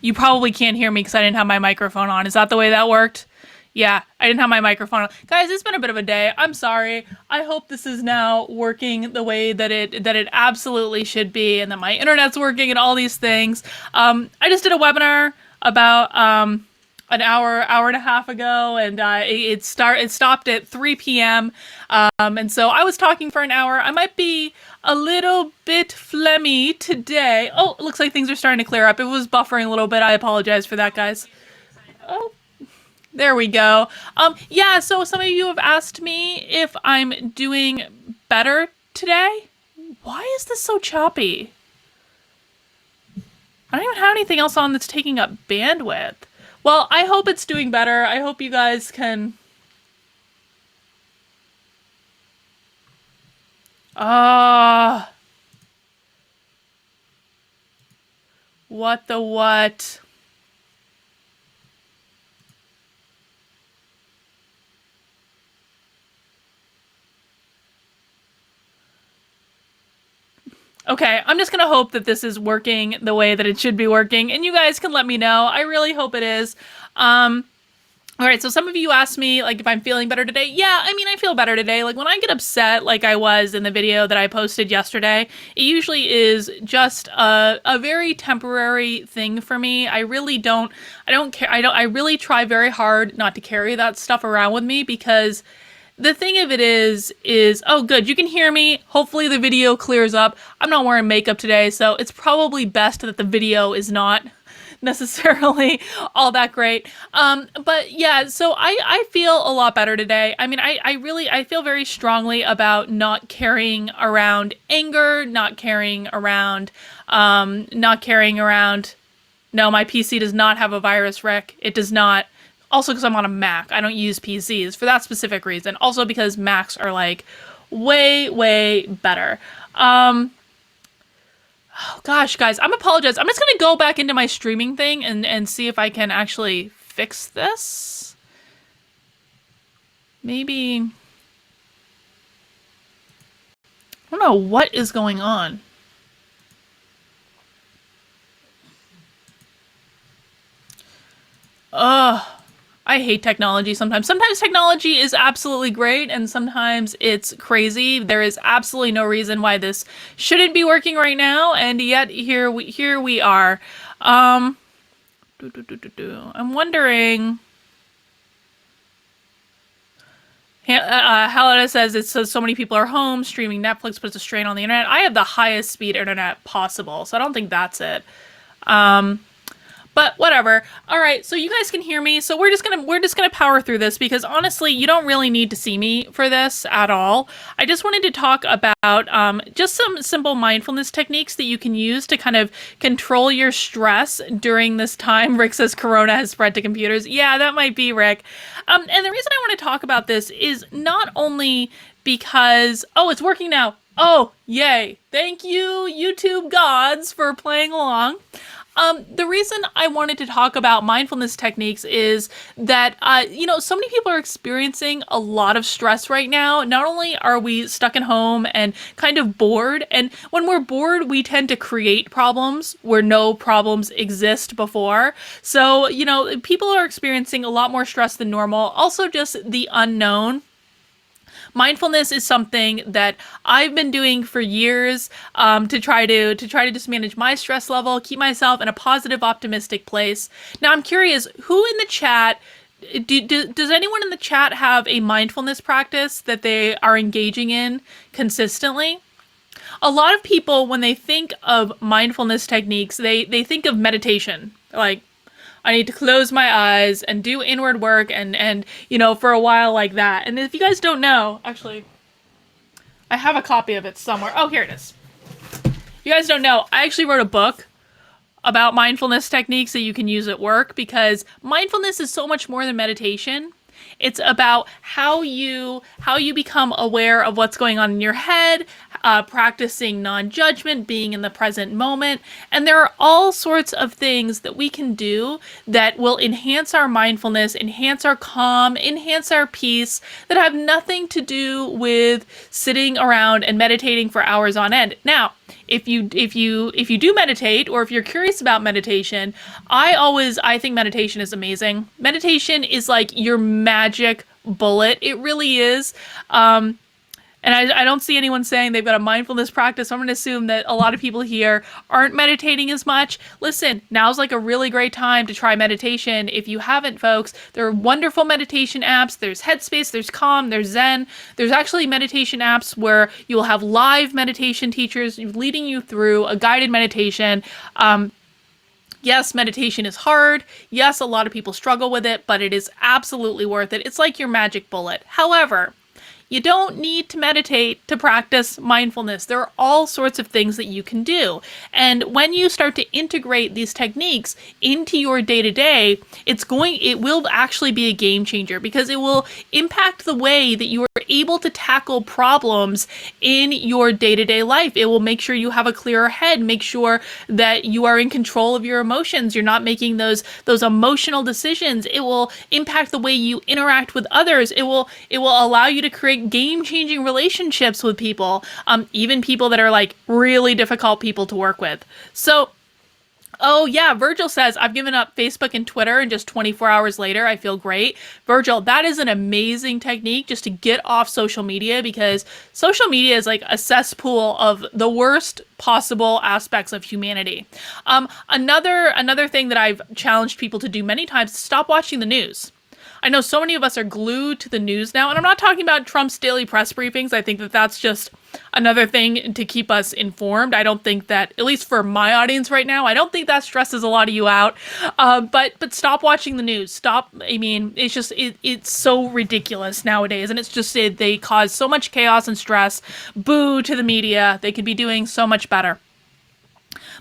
You probably can't hear me because I didn't have my microphone on. Is that the way that worked? Yeah, I didn't have my microphone on. Guys, it's been a bit of a day. I'm sorry. I hope this is now working the way that it absolutely should be, and that my internet's working and all these things. I just did a webinar about an hour and a half ago, and it stopped at 3 p.m. And so I was talking for an hour. I might be a little bit phlegmy today. Oh, it looks like things are starting to clear up. It was buffering a little bit. I apologize for that, guys. Oh. There we go. Yeah, so some of you have asked me if I'm doing better today. Why is this so choppy? I don't even have anything else on that's taking up bandwidth. Well, I hope it's doing better. I hope you guys can... What the what? Okay, I'm just gonna hope that this is working the way that it should be working, and you guys can let me know. I really hope it is. All right, so some of you asked me, like, if I'm feeling better today. Yeah, I mean, I feel better today. Like, when I get upset, like I was in the video that I posted yesterday, it usually is just a very temporary thing for me. I really don't care. I really try very hard not to carry that stuff around with me, because the thing of it is, oh good, you can hear me. Hopefully the video clears up. I'm not wearing makeup today, so it's probably best that the video is not necessarily all that great. But yeah, so I feel a lot better today. I mean, I feel very strongly about not carrying around anger, not carrying around, no, my PC does not have a virus, Rick. It does not. Also because I'm on a Mac. I don't use PCs for that specific reason. Also because Macs are like way, way better. Oh gosh, guys, I'm apologize. I'm just gonna go back into my streaming thing and see if I can actually fix this. Maybe... I don't know what is going on. Ugh. I hate technology sometimes. Sometimes technology is absolutely great, and sometimes it's crazy. There is absolutely no reason why this shouldn't be working right now, and yet here we are. I'm wondering... Helena says it says so many people are home streaming Netflix puts a strain on the internet. I have the highest speed internet possible, so I don't think that's it. But whatever. All right, so you guys can hear me. So we're just gonna power through this, because honestly, you don't really need to see me for this at all. I just wanted to talk about just some simple mindfulness techniques that you can use to kind of control your stress during this time. Rick says Corona has spread to computers. Yeah, that might be, Rick. And the reason I want to talk about this is not only because, oh, it's working now. Oh, yay. Thank you, YouTube gods, for playing along. The reason I wanted to talk about mindfulness techniques is that, you know, so many people are experiencing a lot of stress right now. Not only are we stuck at home and kind of bored, and when we're bored, we tend to create problems where no problems exist before. So, you know, people are experiencing a lot more stress than normal. Also, just the unknown. Mindfulness is something that I've been doing for years to try to just manage my stress level, keep myself in a positive, optimistic place. Now, I'm curious, who in the chat, does anyone in the chat have a mindfulness practice that they are engaging in consistently? A lot of people, when they think of mindfulness techniques, they think of meditation, like, I need to close my eyes and do inward work and you know, for a while like that. And if you guys don't know, actually, I have a copy of it somewhere. Oh, here it is. If you guys don't know, I actually wrote a book about mindfulness techniques that you can use at work, because mindfulness is so much more than meditation. It's about how you become aware of what's going on in your head, practicing non-judgment, being in the present moment. And there are all sorts of things that we can do that will enhance our mindfulness, enhance our calm, enhance our peace, that have nothing to do with sitting around and meditating for hours on end. Now, if you do meditate, or if you're curious about meditation, I think meditation is amazing. Meditation is like your magic bullet. It really is. And I don't see anyone saying they've got a mindfulness practice. So I'm going to assume that a lot of people here aren't meditating as much. Listen, now's like a really great time to try meditation. If you haven't, folks, there are wonderful meditation apps. There's Headspace, there's Calm, there's Zen. There's actually meditation apps where you'll have live meditation teachers leading you through a guided meditation. Yes, meditation is hard. Yes, a lot of people struggle with it, but it is absolutely worth it. It's like your magic bullet. However, you don't need to meditate to practice mindfulness. There are all sorts of things that you can do. And when you start to integrate these techniques into your day-to-day, it will actually be a game changer, because it will impact the way that you are able to tackle problems in your day-to-day life. It will make sure you have a clearer head, make sure that you are in control of your emotions. You're not making those emotional decisions. It will impact the way you interact with others. It will allow you to create game-changing relationships with people, even people that are like really difficult people to work with. So, oh yeah, Virgil says, I've given up Facebook and Twitter, and just 24 hours later, I feel great. Virgil, that is an amazing technique, just to get off social media, because social media is like a cesspool of the worst possible aspects of humanity. Another thing that I've challenged people to do many times is stop watching the news. I know so many of us are glued to the news now, and I'm not talking about Trump's daily press briefings. I think that that's just another thing to keep us informed. I don't think that, at least for my audience right now, I don't think that stresses a lot of you out. But stop watching the news. Stop. I mean, it's so ridiculous nowadays, and they cause so much chaos and stress. Boo to the media. They could be doing so much better.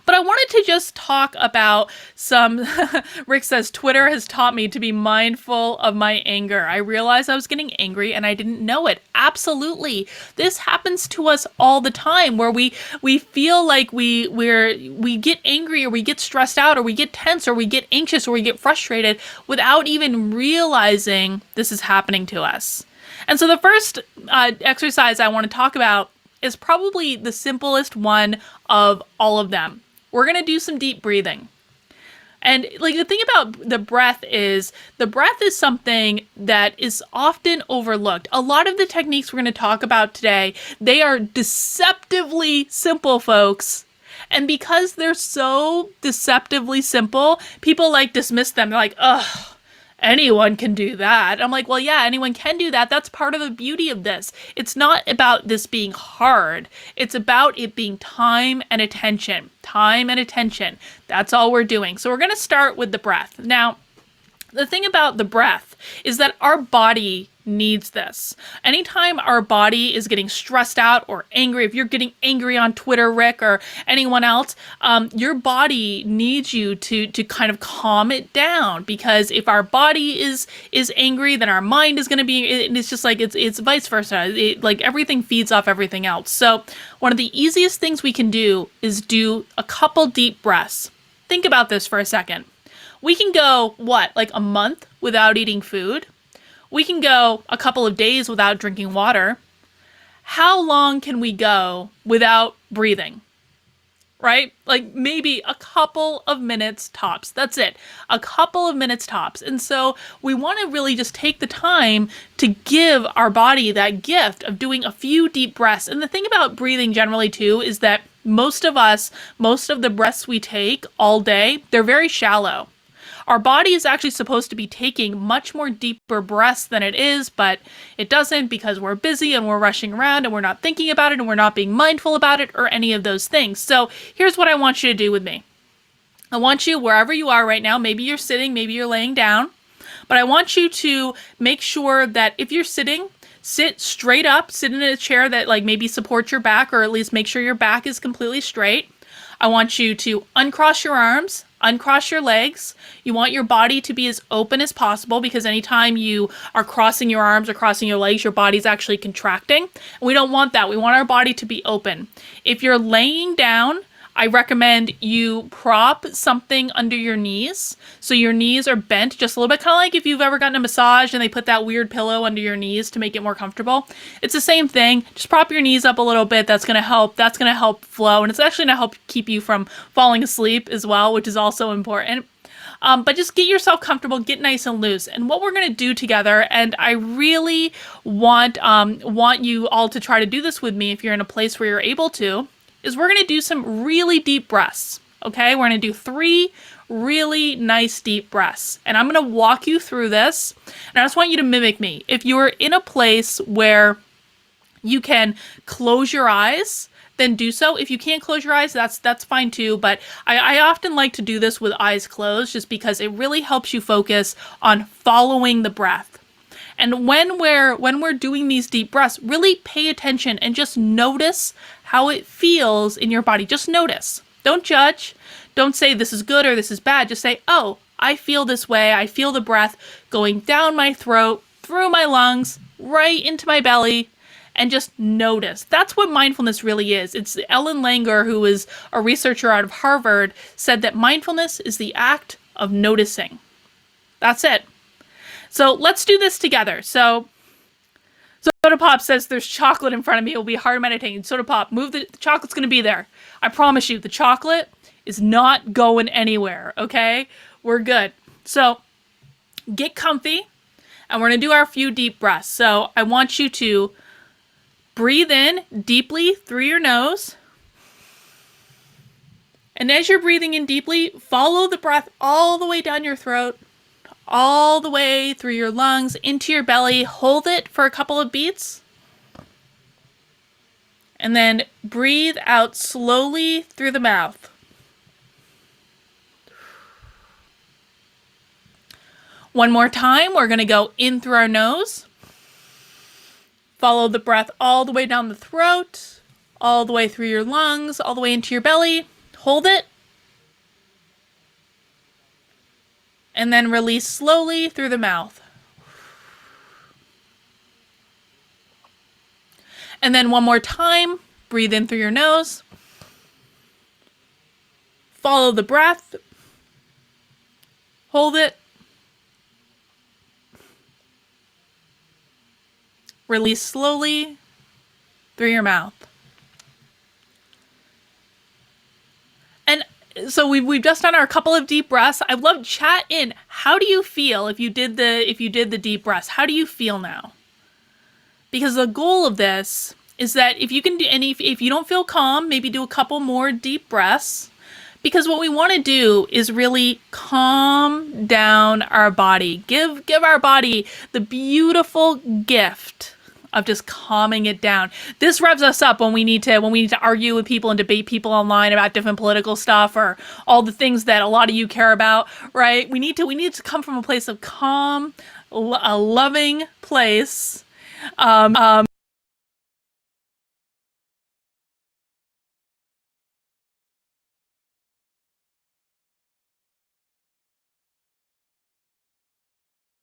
But I wanted to just talk about Rick says, Twitter has taught me to be mindful of my anger. I realized I was getting angry and I didn't know it. Absolutely. This happens to us all the time, where we feel like we get angry, or we get stressed out, or we get tense, or we get anxious, or we get frustrated without even realizing this is happening to us. And so the first exercise I want to talk about is probably the simplest one of all of them. We're going to do some deep breathing. And like, the thing about the breath is something that is often overlooked. A lot of the techniques we're going to talk about today, they are deceptively simple, folks. And because they're so deceptively simple, people like dismiss them. They're like, ugh, anyone can do that. I'm like, well, yeah, anyone can do that. That's part of the beauty of this. It's not about this being hard. It's about it being time and attention. Time and attention. That's all we're doing. So we're going to start with the breath. Now, the thing about the breath is that our body needs this. Anytime our body is getting stressed out or angry, if you're getting angry on Twitter, Rick, or anyone else, your body needs you to kind of calm it down, because if our body is angry, then our mind is going to be, it's just like, it's vice versa. Like, everything feeds off everything else. So one of the easiest things we can do is do a couple deep breaths. Think about this for a second. We can go, like a month without eating food. We can go a couple of days without drinking water. How long can we go without breathing? Right? Like, maybe a couple of minutes tops. That's it. A couple of minutes tops. And so we want to really just take the time to give our body that gift of doing a few deep breaths. And the thing about breathing generally too is that most of the breaths we take all day, they're very shallow. Our body is actually supposed to be taking much more deeper breaths than it is, but it doesn't, because we're busy and we're rushing around and we're not thinking about it and we're not being mindful about it or any of those things. So here's what I want you to do with me. I want you, wherever you are right now, maybe you're sitting, maybe you're laying down, but I want you to make sure that if you're sitting, sit straight up, sit in a chair that like maybe supports your back, or at least make sure your back is completely straight. I want you to uncross your arms. uncross your legs. You want your body to be as open as possible, because anytime you are crossing your arms or crossing your legs, your body's actually contracting. And we don't want that. We want our body to be open. If you're laying down, I recommend you prop something under your knees, so your knees are bent just a little bit, kind of like if you've ever gotten a massage and they put that weird pillow under your knees to make it more comfortable. It's the same thing. Just prop your knees up a little bit. That's going to help. That's going to help flow, and it's actually going to help keep you from falling asleep as well, which is also important. But just get yourself comfortable, get nice and loose. And what we're going to do together, and I really want you all to try to do this with me if you're in a place where you're able to, is we're going to do some really deep breaths, okay? We're going to do 3 really nice deep breaths. And I'm going to walk you through this, and I just want you to mimic me. If you're in a place where you can close your eyes, then do so. If you can't close your eyes, that's fine too, but I often like to do this with eyes closed just because it really helps you focus on following the breath. And when we're doing these deep breaths, really pay attention and just notice how it feels in your body. Just notice. Don't judge. Don't say this is good or this is bad. Just say, oh, I feel this way. I feel the breath going down my throat, through my lungs, right into my belly, and just notice. That's what mindfulness really is. It's Ellen Langer, who is a researcher out of Harvard, said that mindfulness is the act of noticing. That's it. So let's do this together. So Soda Pop says there's chocolate in front of me. It will be hard meditating. Soda Pop, move the chocolate's going to be there. I promise you, the chocolate is not going anywhere, okay? We're good. So get comfy, and we're going to do our few deep breaths. So I want you to breathe in deeply through your nose. And as you're breathing in deeply, follow the breath all the way down your throat, all the way through your lungs, into your belly. Hold it for a couple of beats. And then breathe out slowly through the mouth. One more time, we're going to go in through our nose. Follow the breath all the way down the throat, all the way through your lungs, all the way into your belly. Hold it. And then release slowly through the mouth. And then one more time, breathe in through your nose. Follow the breath. Hold it. Release slowly through your mouth. And so we've just done our couple of deep breaths. I would love to chat in. How do you feel if you did the deep breaths? How do you feel now? Because the goal of this is that if you can do if you don't feel calm, maybe do a couple more deep breaths. Because what we want to do is really calm down our body. Give our body the beautiful gift of just calming it down. This revs us up when we need to argue with people and debate people online about different political stuff or all the things that a lot of you care about, right? We need to come from a place of calm, a loving place.